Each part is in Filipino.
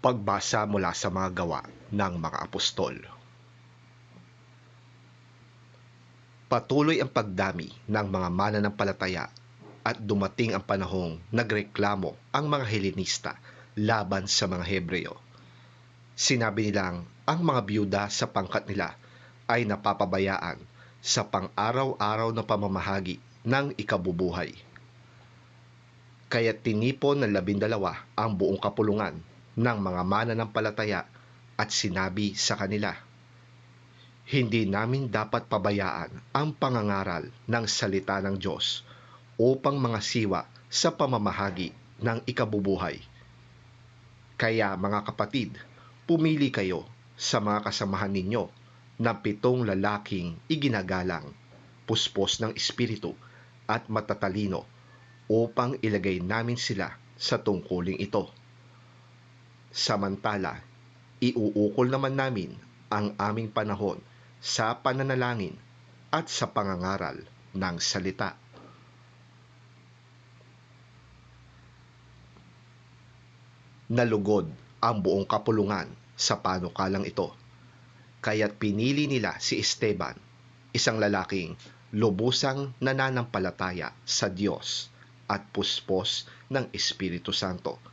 Pagbasa mula sa mga gawa ng mga apostol. Patuloy ang pagdami ng mga mananampalataya at dumating ang panahong nagreklamo ang mga Helenista laban sa mga Hebreo. Sinabi nilang ang mga byuda sa pangkat nila ay napapabayaan sa pang-araw-araw na pamamahagi ng ikabubuhay. Kaya tinipon ng 12 ang buong kapulungan ng mga mananampalataya at sinabi sa kanila, "Hindi namin dapat pabayaan ang pangangaral ng salita ng Diyos upang mangasiwa sa pamamahagi ng ikabubuhay. Kaya mga kapatid, pumili kayo sa mga kasamahan ninyo na 7 lalaking iginagalang, puspos ng espiritu at matatalino upang ilagay namin sila sa tungkuling ito. Samantala, iuukol naman namin ang aming panahon sa pananalangin at sa pangangaral ng salita." Nalugod ang buong kapulungan sa panukalang ito, kaya't pinili nila si Esteban, isang lalaking lubusang nananampalataya sa Diyos at puspos ng Espiritu Santo,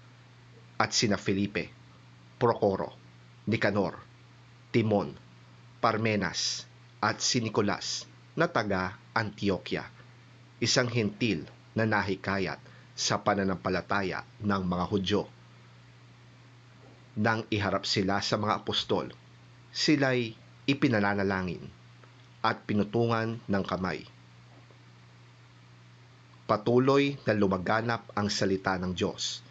at sina Felipe, Procoro, Nicanor, Timon, Parmenas at si Nicolas na taga Antioquia, isang hentil na nahikayat sa pananampalataya ng mga Hudyo. Nang iharap sila sa mga apostol, sila'y ipinananalangin at pinutungan ng kamay. Patuloy na lumaganap ang salita ng Diyos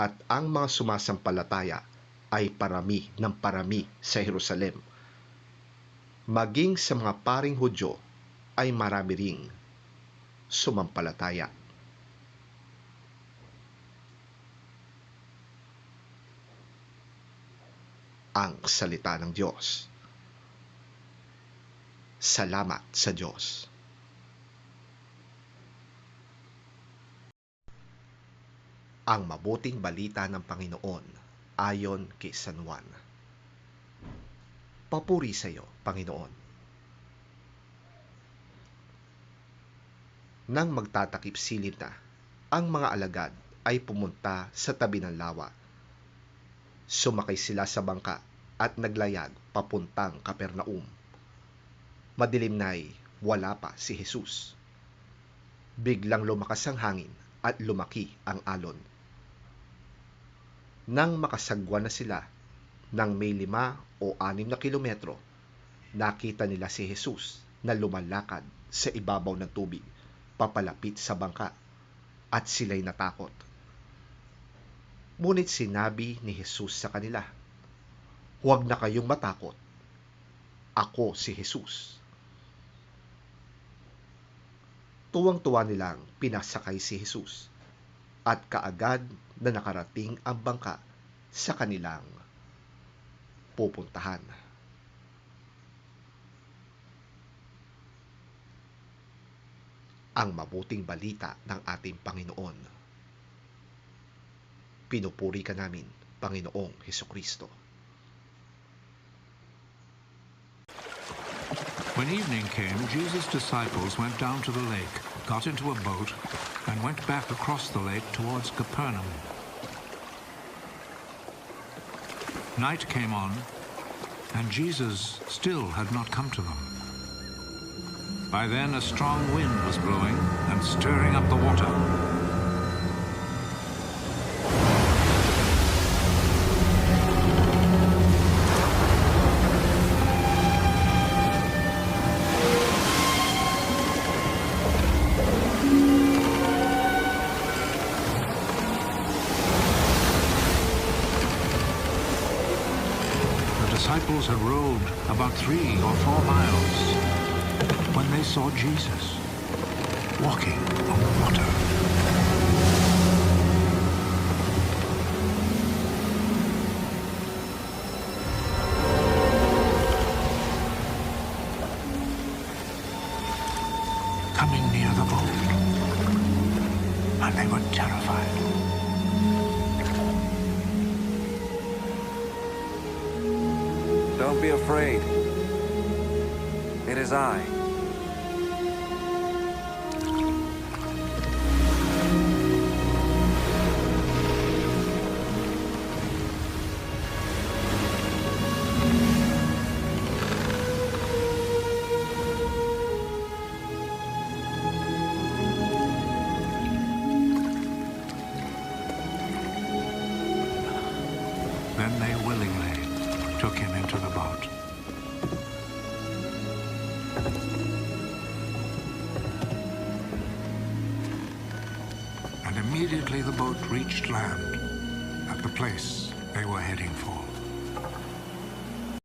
at ang mga sumasampalataya ay parami ng parami sa Jerusalem. Maging sa mga paring Hudyo ay marami ring sumampalataya. Ang salita ng Diyos. Salamat sa Diyos. Ang mabuting balita ng Panginoon ayon kay San Juan. Papuri sa iyo, Panginoon. Nang magtatakip silid na, ang mga alagad ay pumunta sa tabi ng lawa. Sumakay sila sa bangka at naglayag papuntang Capernaum. Madilim na'y wala pa si Jesus. Biglang lumakas ang hangin at lumaki ang alon. Nang makasagwa na sila ng may 5 o 6 na kilometro, nakita nila si Jesus na lumalakad sa ibabaw ng tubig papalapit sa bangka, at sila'y natakot. Ngunit sinabi ni Jesus sa kanila, "Huwag na kayong matakot. Ako si Jesus." Tuwang-tuwa nilang pinasakay si Jesus, at kaagad na nakarating ang bangka sa kanilang pupuntahan. Ang mabuting balita ng ating Panginoon. Pinupuri ka namin, Panginoong Hesukristo. When evening came, Jesus' disciples went down to the lake, got into a boat, and went back across the lake towards Capernaum. Night came on, and Jesus still had not come to them. By then a strong wind was blowing and stirring up the water. The disciples had rowed about 3 or 4 miles when they saw Jesus walking on the water. Coming near the boat, and they were terrified. Don't be afraid. It is I. Then they willingly took him into the boat. And immediately the boat reached land at the place they were heading for.